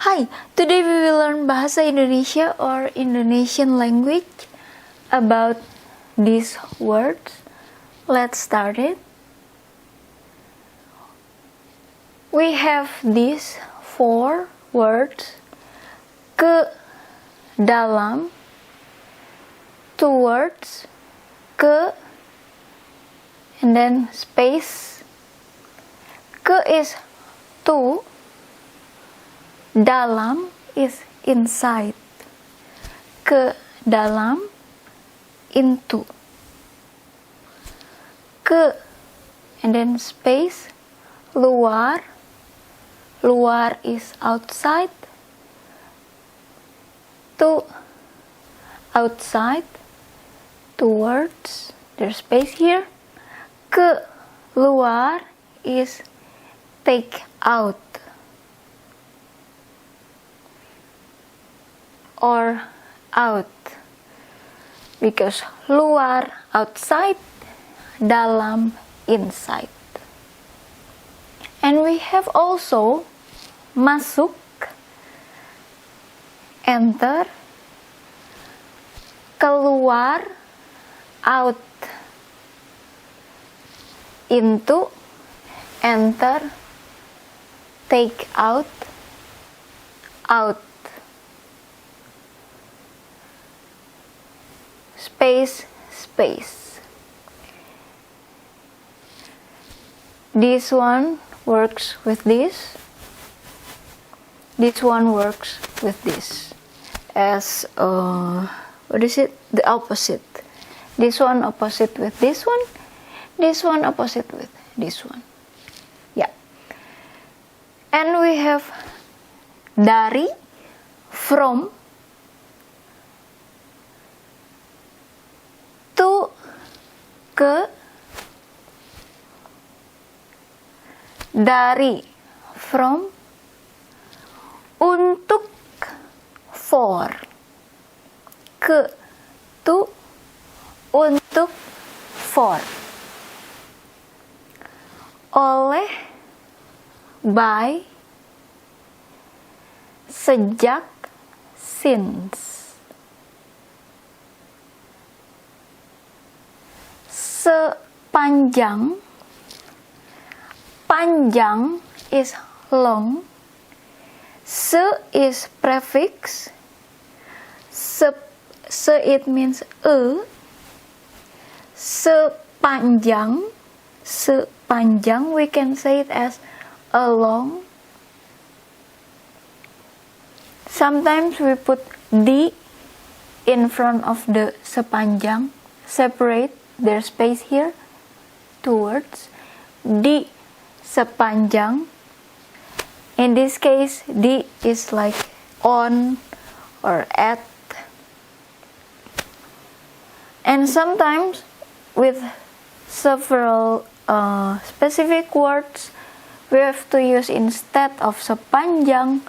Hi, today we will learn bahasa Indonesia or Indonesian language about these words. Let's start it. We have these 4 words: ke dalam, towards, ke, and then space. Ke is to, dalam is inside. Ke dalam, into. Ke, and then space, luar. Luar is outside. To, outside. Towards, there's space here. Ke luar is take out or out, because luar outside, dalam inside. And we have also masuk, enter, keluar, out, into, enter, take out, out. Space, space. This one works with this. This one works with this. As what is it? The opposite. This one opposite with this one. This one opposite with this one. Yeah. And we have dari, from, to, ke, dari, from, untuk, for, ke, to, untuk, for, oleh, by, sejak, since. Sepanjang, panjang is long. Se is prefix. Se it means sepanjang. Sepanjang, we can say it as a long. Sometimes we put di in front of the sepanjang, separate their space here, 2 words. Di sepanjang. In this case, di is like on or at. And sometimes with several specific words, we have to use, instead of sepanjang,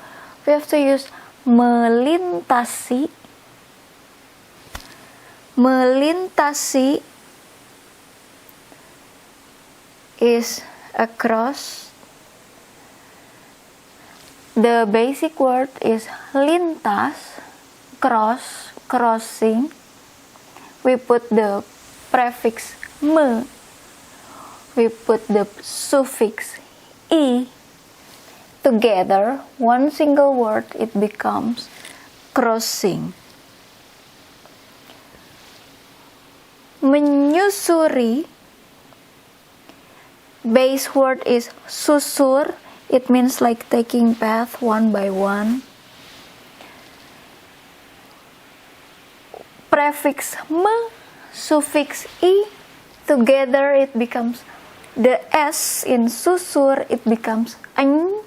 we have to use melintasi. Melintasi is across. The basic word is lintas, cross, crossing. We put the prefix me. We put the suffix i. Together, one single word, it becomes crossing. Menyusuri, base word is susur. It means like taking path one by one. Prefix me, suffix i, together it becomes the s in susur, it becomes any.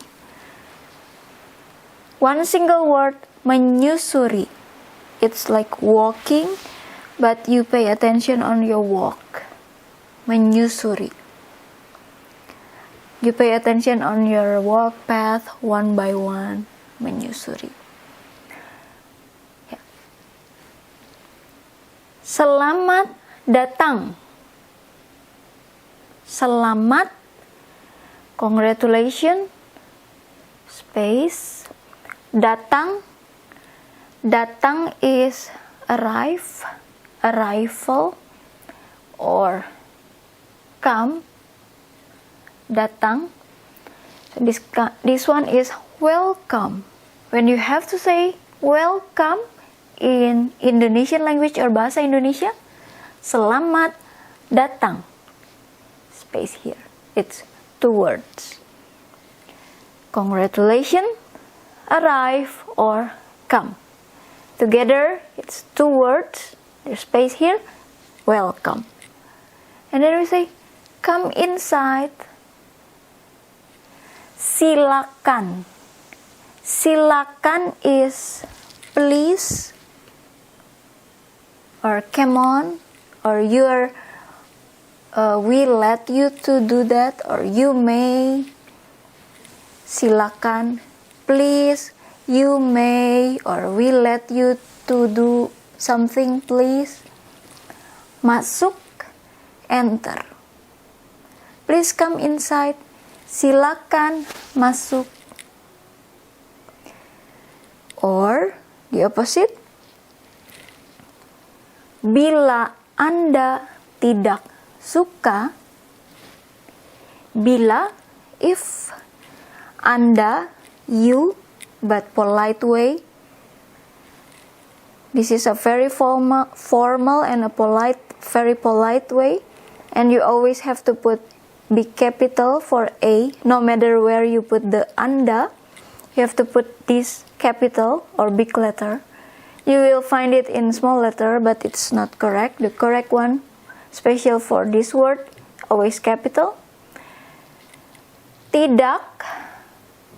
One single word, menyusuri. It's like walking, but you pay attention on your walk. Menyusuri. You pay attention on your walk path one by one. Menyusuri. Ya. Selamat datang. Selamat, congratulations, space, Datang. Datang is arrive, arrival, or come. Datang. So this one is welcome. When you have to say welcome in Indonesian language or bahasa Indonesia, selamat datang. Space here. It's 2 words. Congratulations, arrive, or come. Together, it's 2 words. There's space here. Welcome. And then we say, come inside. Silakan. Silakan is please, or come on, or we let you to do that, or you may. Silakan, please, you may, or we let you to do something, please. Masuk, enter. Please come inside. Silakan masuk. Or the opposite. Bila Anda tidak suka, bila, if, Anda, you, but polite way. This is a very formal and a polite, very polite way, and you always have to put big capital for A. No matter where you put the Anda, you have to put this capital or big letter. You will find it in small letter, but it's not correct. The correct one, special for this word, always capital. Tidak,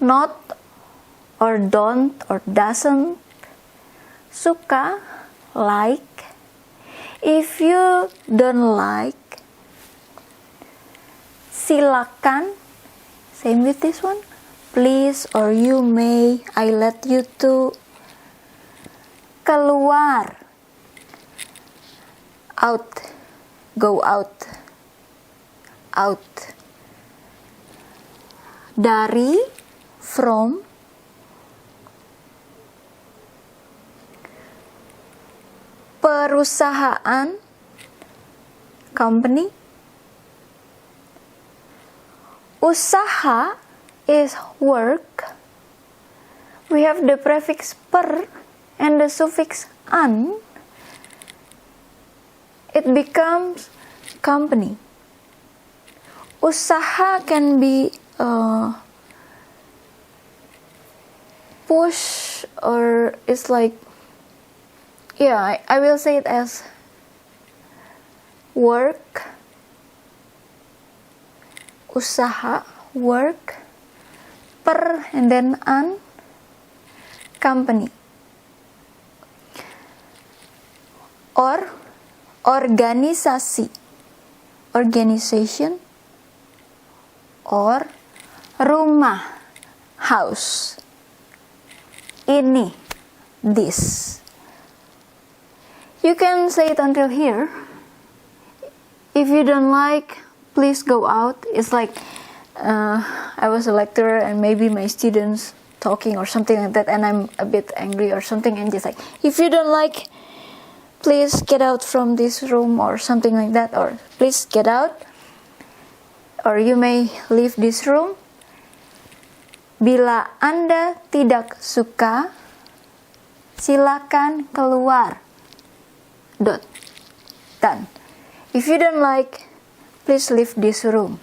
not, or don't, or doesn't. Suka, like. If you don't like, silakan. Same with this one. Please, or you may, I let you to. Keluar. Out. Go out. Out. Dari, from. Perusahaan, company. Usaha is work. We have the prefix per and the suffix an. It becomes company. Usaha can be push, or it's like, yeah, I will say it as work, usaha, work, per, and then an, company. Or organisasi, organization, or rumah, house. Ini, this. You can say it until here. If you don't like, please go out. It's like I was a lecturer and maybe my students talking or something like that, and I'm a bit angry or something, and just like, if you don't like, please get out from this room or something like that, or please get out, or you may leave this room. Bila Anda tidak suka, silakan keluar. Dot. Done. If you don't like, please leave this room.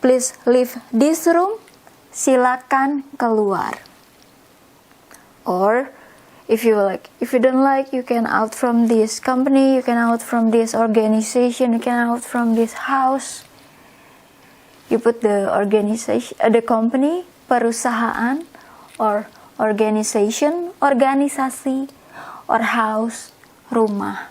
Please leave this room. Silakan keluar. Or if you don't like, you can out from this company, you can out from this organization, you can out from this house. You put the organization, the company, perusahaan, or organization, organisasi, or house, rumah.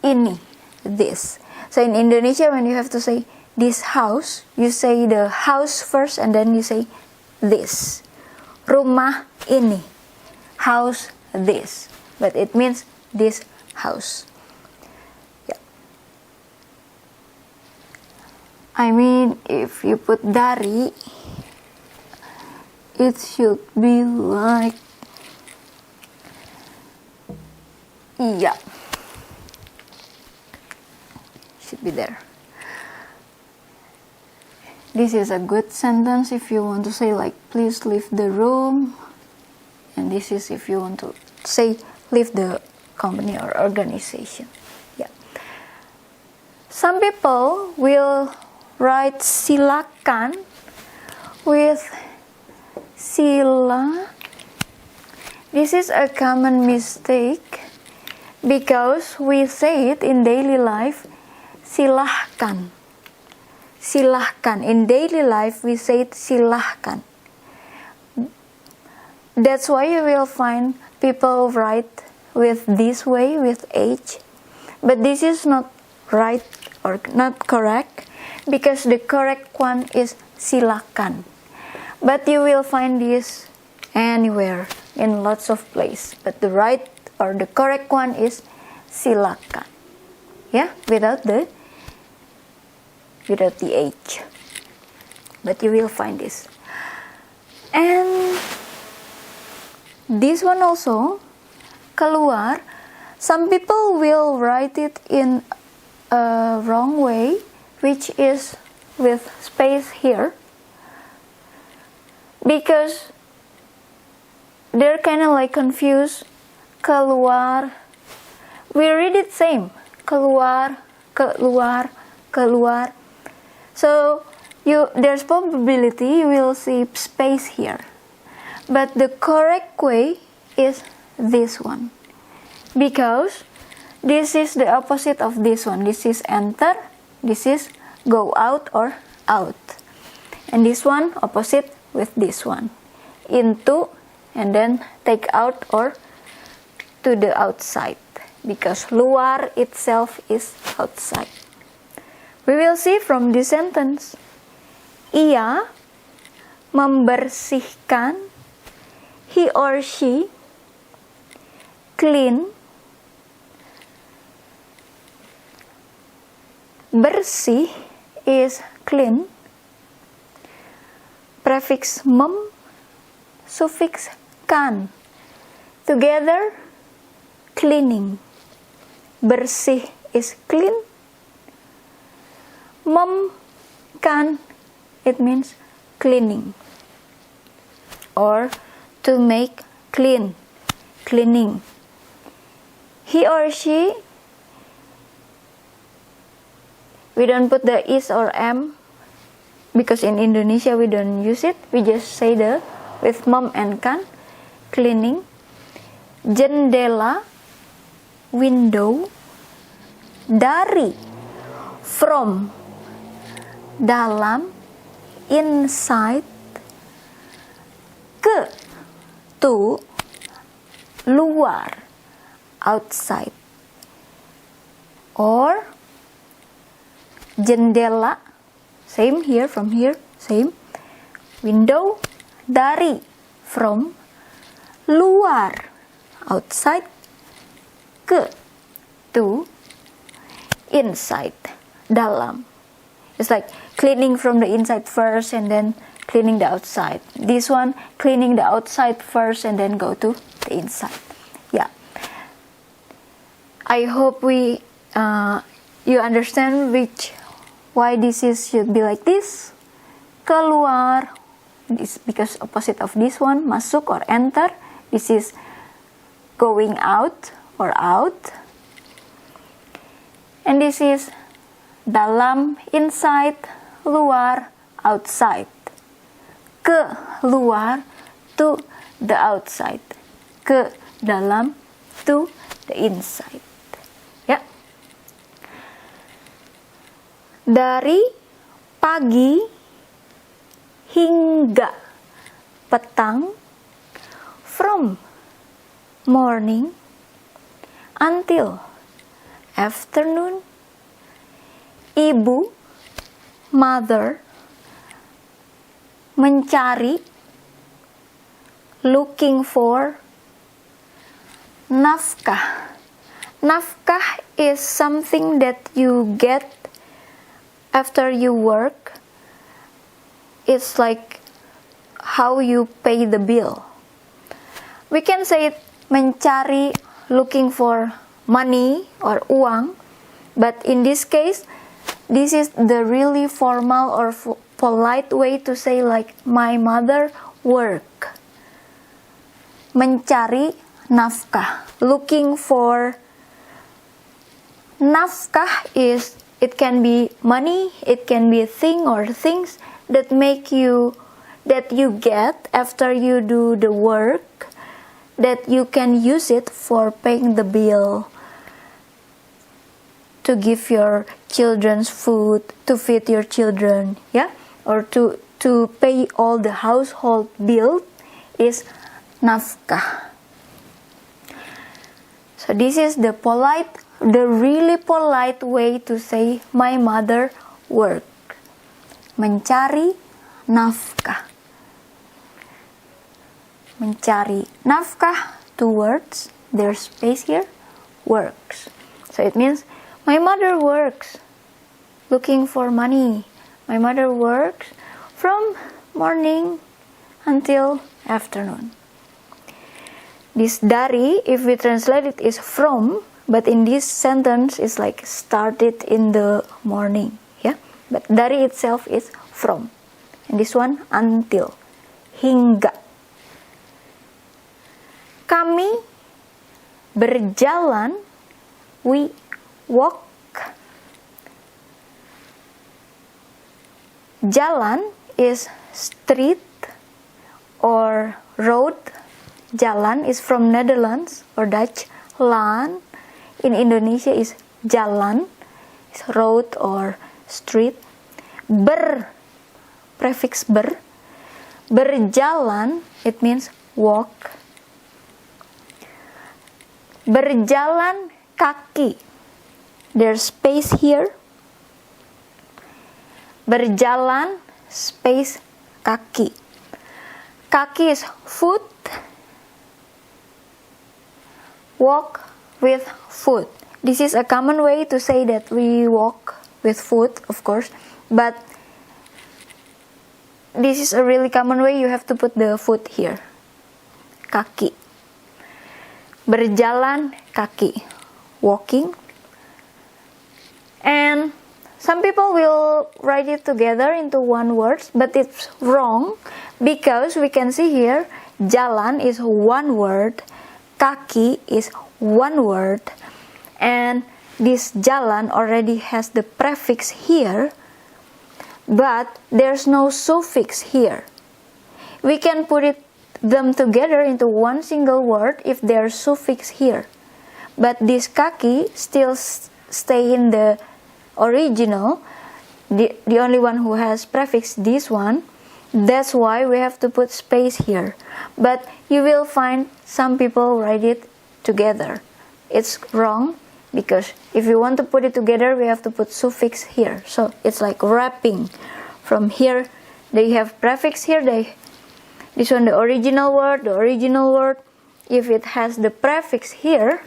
Ini, this. So in Indonesia, when you have to say this house, you say the house first and then you say this. Rumah ini. House this. But it means this house. Yeah. I mean, if you put DARI, it should be like, yeah, should be there. This is a good sentence if you want to say like, please leave the room. And this is if you want to say, leave the company or organization. Yeah. Some people will write silakan with sila. This is a common mistake because we say it in daily life, silahkan. Silahkan. In daily life we say it silahkan. That's why you will find people write with this way, with H. But this is not right or not correct, because the correct one is silakan. But you will find this anywhere, in lots of places. But the right or the correct one is silakan. Yeah, without the H. But you will find this. And this one also, keluar, some people will write it in a wrong way, which is with space here, because they're kind of like confused. Keluar, we read it same, keluar, keluar, keluar. So there's probability you will see space here. But the correct way is this one, because this is the opposite of this one. This is enter, this is go out or out. And this one opposite with this one, into, and then take out or to the outside, because luar itself is outside. We will see from this sentence, ia membersihkan, he or she clean. Bersih is clean. Prefix mem, suffix kan. Together, cleaning. Bersih is clean. Mem kan, it means cleaning. Or to make clean, cleaning. He or she, we don't put the is or am, because in Indonesia we don't use it. We just say the with mom and kan, cleaning. Jendela, window. Dari, from, dalam, inside. Ke, to, luar, outside. Or jendela, same here, from here, same. Window, dari, from, luar, outside. Ke, to, inside, dalam. It's like cleaning from the inside first and then cleaning the outside. This one, cleaning the outside first and then go to the inside. Yeah. I hope you understand why this should be like this. Keluar, this because opposite of this one, masuk or enter. This is going out or out. And this is dalam, inside, luar, outside. Ke luar, to the outside. Ke dalam, to the inside. Ya. Dari pagi hingga petang, from morning until afternoon. Ibu, mother, mencari, looking for. Nafkah. Nafkah is something that you get after you work. It's like how you pay the bill. We can say it mencari, looking for money or uang, but in this case, this is the really formal or polite way to say like my mother work. Mencari nafkah, looking for nafkah is, it can be money, it can be a thing or things that you get after you do the work, that you can use it for paying the bill, to give your children's food, to feed your children, yeah, or to pay all the household bill is nafkah. So this is the really polite way to say my mother work. Mencari nafkah. Mencari nafkah, 2 words, there's space here, works. So it means my mother works looking for money. My mother works from morning until afternoon. This dari, if we translate it, is from, but in this sentence it's like started in the morning, yeah. But dari itself is from, and this one until, hingga. Kami berjalan, we walk. Jalan is street or road. Jalan is from Netherlands or Dutch. Laan in Indonesia is jalan, is road or street. Prefix ber. Berjalan, it means walk. Berjalan kaki, there's space here. Berjalan space kaki. Kaki is foot. Walk with foot. This is a common way to say that we walk with foot, of course, but this is a really common way. You have to put the foot here. Kaki. Berjalan kaki. Walking. And some people will write it together into one word, but it's wrong because we can see here jalan is one word, kaki is one word, and this jalan already has the prefix here, but there's no suffix here. We can put them together into one single word if there's suffix here, but this kaki still stay in the original, the only one who has prefix this one. That's why we have to put space here, but you will find some people write it together. It's wrong because if you want to put it together we have to put suffix here, so it's like wrapping. From here they have prefix here, this one the original word, if it has the prefix here,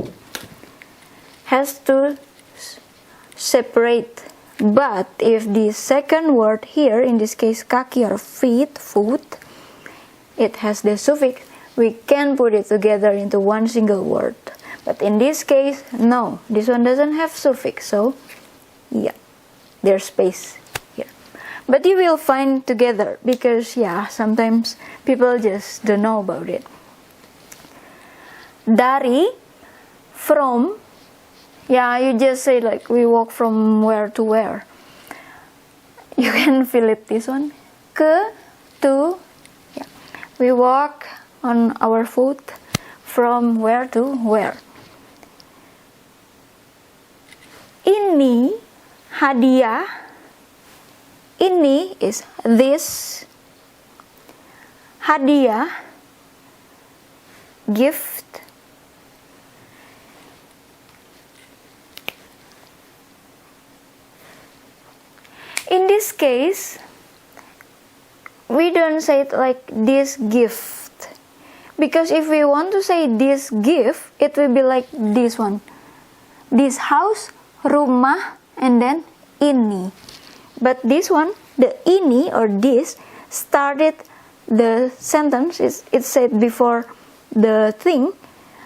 has to separate. But if the second word here, in this case kaki or feet, foot, it has the suffix, we can put it together into one single word. But in this case, no, this one doesn't have suffix, so yeah, there's space here. But you will find together because yeah, sometimes people just don't know about it. Dari, from. Yeah, you just say like we walk from where to where. You can fill it this one. Ke, to. Yeah. We walk on our foot from where to where. Ini hadiah. Ini is this. Hadiah, gift. In this case, we don't say it like this gift, because if we want to say this gift, it will be like this one, this house, rumah, and then ini. But this one, the ini or this, started the sentence, it's said before the thing.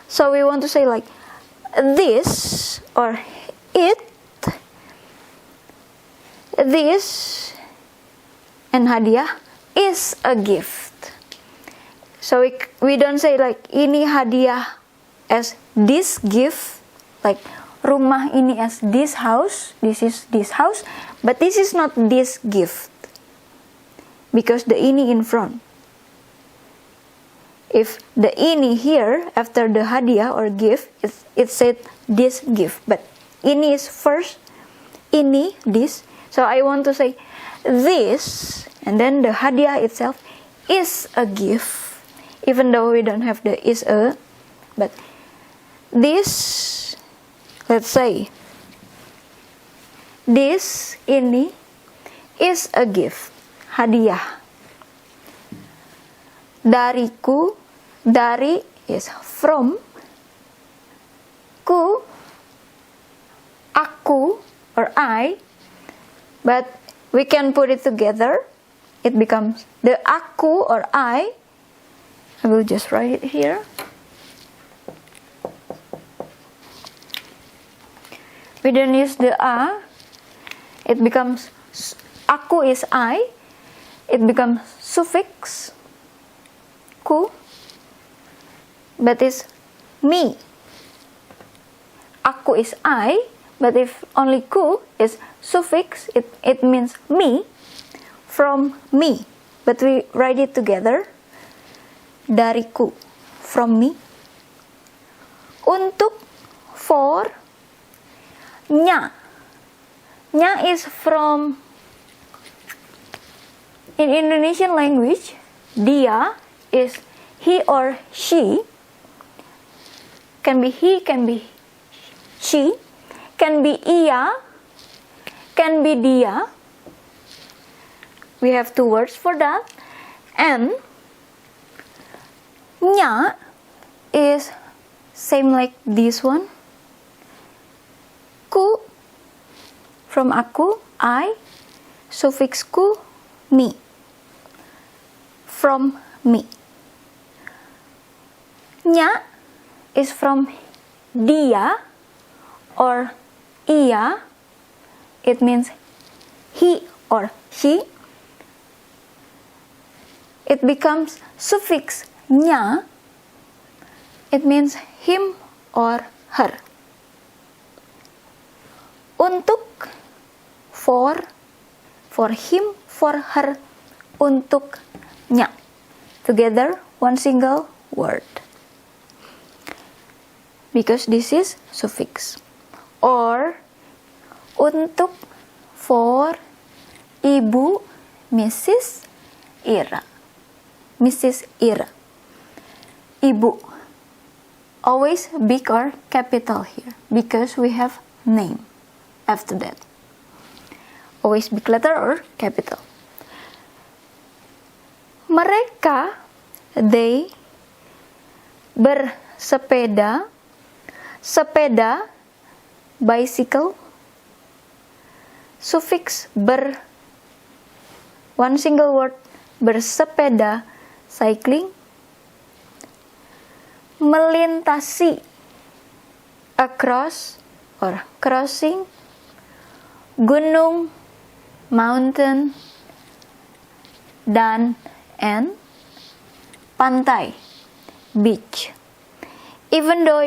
So we want to say like this or it, this and hadiah is a gift. So we don't say like ini hadiah as this gift, like rumah ini as this house, this is this house, but this is not this gift because the ini in front. If the ini here after the hadiah or gift, it said this gift, but ini is first, ini this. So I want to say this, and then the hadiah itself is a gift, even though we don't have the is a, but this, let's say this ini is a gift, hadiah. Dariku, dari is from, ku, aku or I, but we can put it together. It becomes the aku or I will just write it here. We don't use the a. It becomes, aku is I. It becomes suffix ku, but it's me. Aku is I, but if only ku is suffix, it means me, from me. But we write it together. Dariku, from me. Untuk, for. Nya. Nya is from, in Indonesian language, dia is he or she. Can be he, can be she, can be ia, can be dia. We have two words for that. And nya is same like this one. Ku, from aku, I, suffix ku, me, from me. Nya is from dia or ia. It means he or she. It becomes suffix nya. It means him or her. Untuk, for him, for her, untuknya. Together, one single word. Because this is suffix. Or, untuk, for, Ibu, Mrs. Ira. Mrs. Ira. Ibu. Always big or capital here. Because we have name after that. Always big letter or capital. Mereka, they, bersepeda, sepeda, bicycle, suffix ber, one single word, bersepeda, cycling, melintasi, across or crossing, gunung, mountain, dan, and pantai, beach. Even though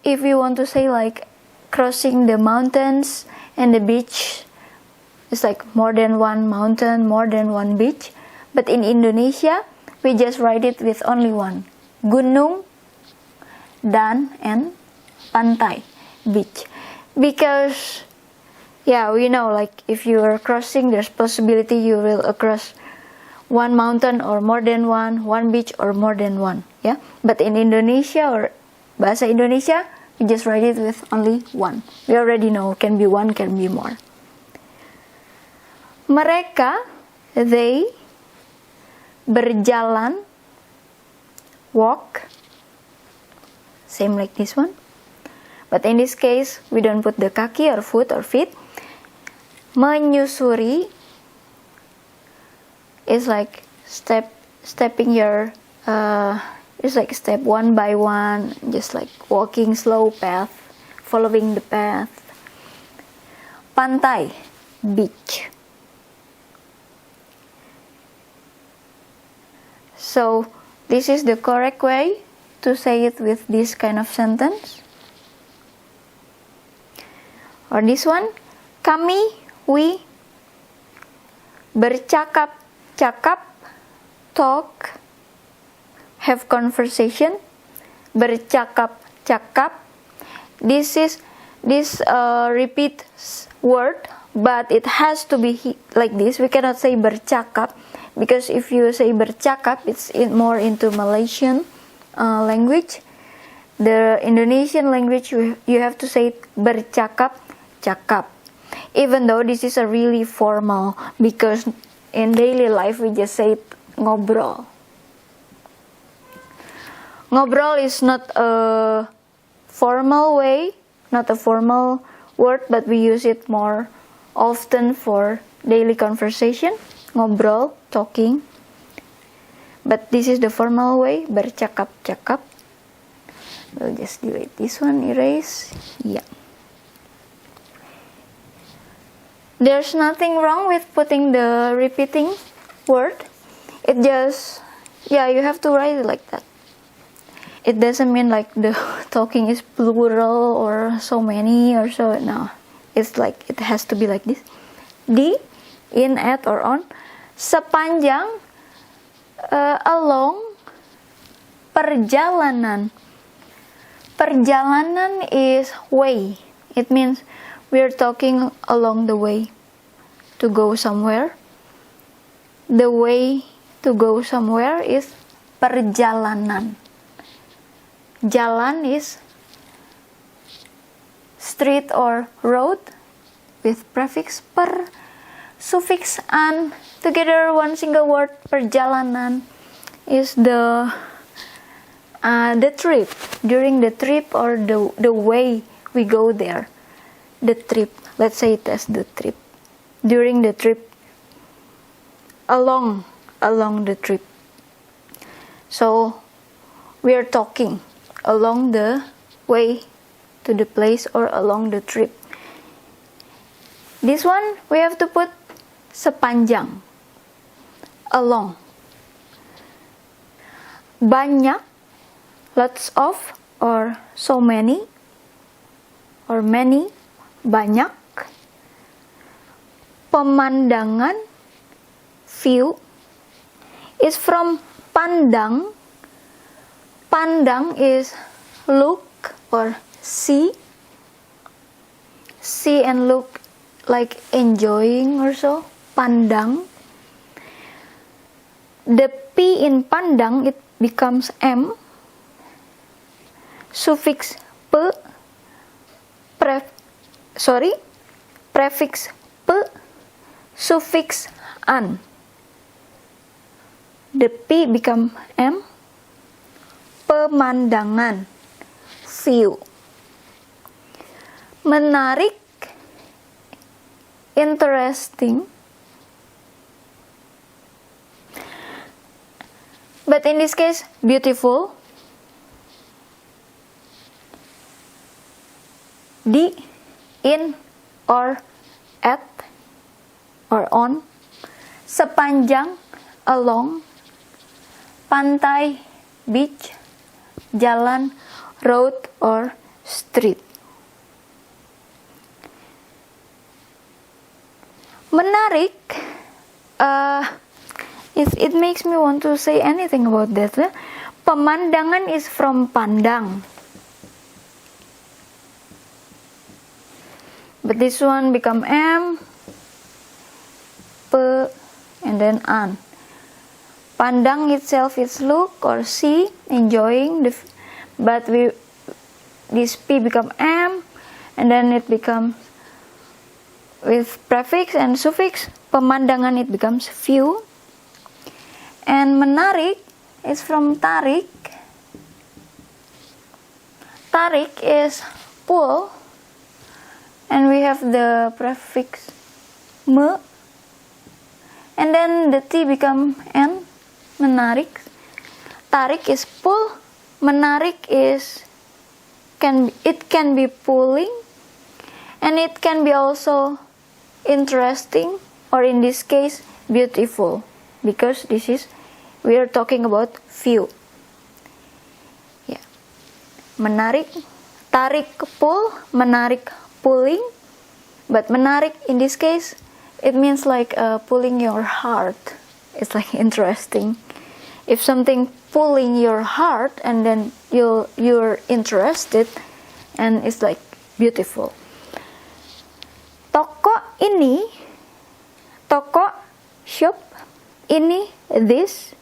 if you want to say like crossing the mountains and the beach, it's like more than one mountain, more than one beach. But in Indonesia, we just write it with only one. Gunung, dan, and pantai, beach. Because, yeah, we know like if you are crossing, there's possibility you will cross one mountain or more than one beach or more than one. Yeah, but in Indonesia or bahasa Indonesia, we just write it with only one. We already know can be one, can be more. Mereka, they, berjalan, walk, same like this one. But in this case, we don't put the kaki or foot or feet. Menyusuri is like step stepping your it's like step one by one, just like walking slow path, following the path. Pantai, beach. So this is the correct way to say it with this kind of sentence. Or this one, kami, we, bercakap-cakap, talk, have conversation, bercakap-cakap. This repeat word, but it has to be like this. We cannot say bercakap, because if you say bercakap, it's more into Malaysian language. The Indonesian language, you have to say bercakap-cakap. Even though this is a really formal, because in daily life we just say ngobrol. Ngobrol is not a formal way, not a formal word, but we use it more often for daily conversation. Ngobrol, talking. But this is the formal way, bercakap-cakap. We'll just delete this one, erase. Yeah. There's nothing wrong with putting the repeating word. It just, yeah, you have to write it like that. It doesn't mean like the talking is plural or so many or so. No, it's like it has to be like this. Di, in, at, or on. Sepanjang, along. Perjalanan. Perjalanan is way. It means we're talking along the way to go somewhere. The way to go somewhere is perjalanan. Jalan is street or road with prefix per, suffix an. Together one single word, perjalanan, is the trip. During the trip or the way we go there. The trip. Let's say it as the trip. During the trip. Along the trip. So we are talking along the way to the place or along the trip. This one we have to put sepanjang, along. Banyak, lots of, or so many, or many, banyak. Pemandangan, view, is from pandang. Pandang is look or see. See and look like enjoying or so. Pandang. The P in pandang, it becomes M. Suffix pe. Prefix pe. Suffix an. The P become M. Pemandangan, view. Menarik, interesting. But in this case, beautiful. Di, in, or at, or on. Sepanjang, along. Pantai, beach. Jalan, road, or street. Menarik, it makes me want to say anything about that. Pemandangan is from pandang. But this one become M, P, and then an. Pandang itself is look or see, enjoying, but this P become M, and then it becomes with prefix and suffix. Pemandangan, it becomes view. And menarik is from tarik. Tarik is pull, and we have the prefix me, and then the T become N. menarik. Tarik is pull. Menarik is it can be pulling, and it can be also interesting, or in this case beautiful, because we are talking about view. Yeah. Menarik, tarik pull, menarik pulling, but menarik in this case it means like pulling your heart. It's like interesting. If something pulling your heart and then you're interested, and it's like beautiful. Toko ini, toko shop, ini this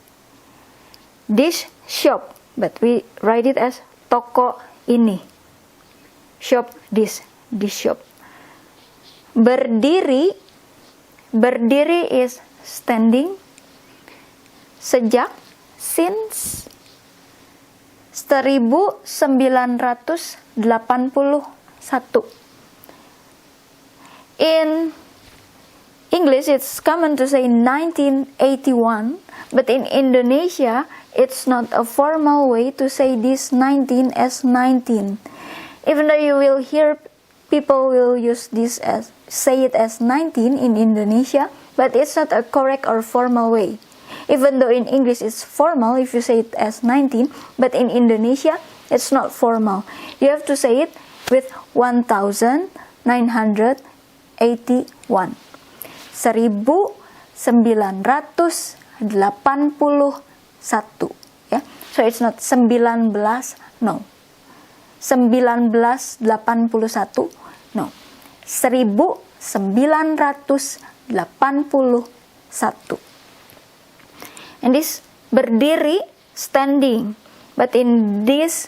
shop, but we write it as toko ini, shop this shop. Berdiri, berdiri is standing. Sejak, since 1981. In English, it's common to say 1981, but in Indonesia, it's not a formal way to say this 19 as 19. Even though you will hear people will use this as, say it as 19 in Indonesia, but it's not a correct or formal way. Even though in English it's formal if you say it as 19, but in Indonesia it's not formal. You have to say it with 1981. 1981. Yeah? So it's not 19, no. 1981, no. 1981. And this berdiri, standing. But in this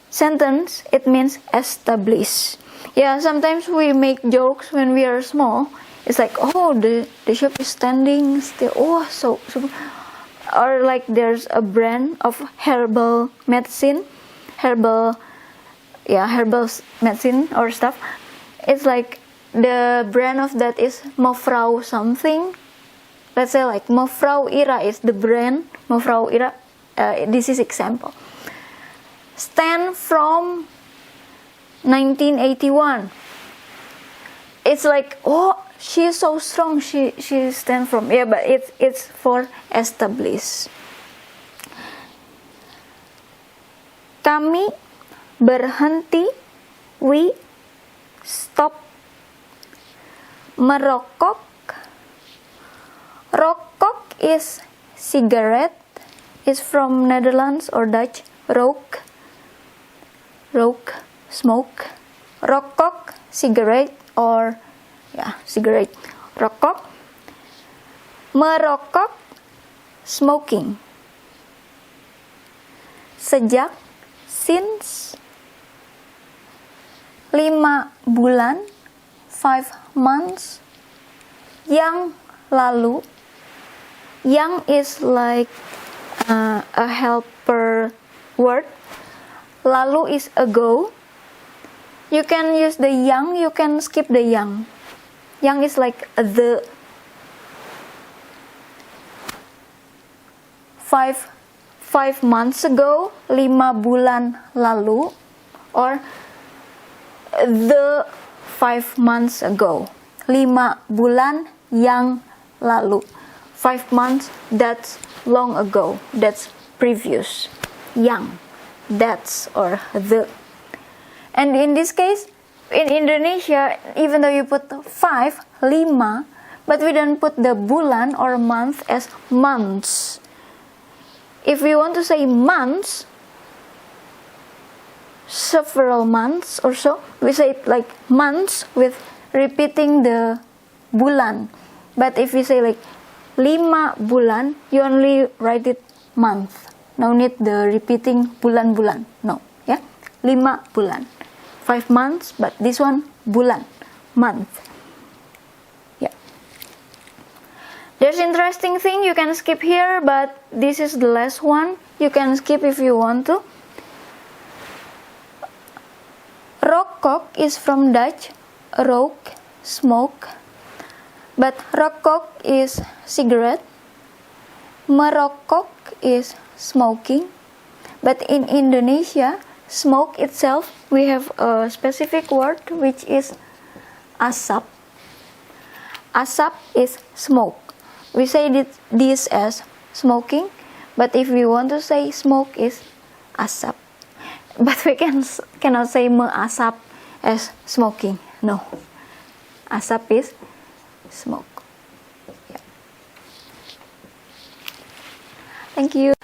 sentence, it means establish. Yeah, sometimes we make jokes when we are small. It's like, oh, the shop is standing still. Oh, so. Or like there's a brand of herbal medicine. Herbal medicine or stuff. It's like the brand of that is Mevrouw something. Let's say like Mevrouw Ira is the brand. Mevrouw Ira, this is example. Stand from 1981. It's like, oh, she is so strong. She stand from, yeah, but it's for establish. Kami berhenti. We stop. Merokok. Rokok is cigarette. It's from Netherlands or Dutch. Rook, smoke. Rokok, cigarette or cigarette. Rokok. Merokok, smoking. Sejak, since. 5 bulan, 5 months. Yang lalu. Yang is like a helper word. Lalu is ago. You can use the yang, you can skip the yang. Yang is like the. 5 months ago, 5 bulan lalu, or the 5 months ago. 5 bulan yang lalu. 5 months, that's long ago. That's previous. Yang. That's or the. And in this case, in Indonesia, even though you put 5, but we don't put the bulan or month as months. If we want to say months, several months or so, we say it like months with repeating the bulan. But if we say like 5 bulan, you only write it month. No need the repeating bulan-bulan. No, yeah, 5 bulan. 5 months, but this one bulan, month. Yeah. There's interesting thing you can skip here, but this is the last one. You can skip if you want to. Rokok is from Dutch, rook, smoke. But rokok is cigarette. Merokok is smoking, but in Indonesia, smoke itself, we have a specific word which is asap. Asap is smoke. We say this as smoking, but if we want to say smoke is asap. But we cannot say measap as smoking. No. Asap is smoke. Yeah. Thank you.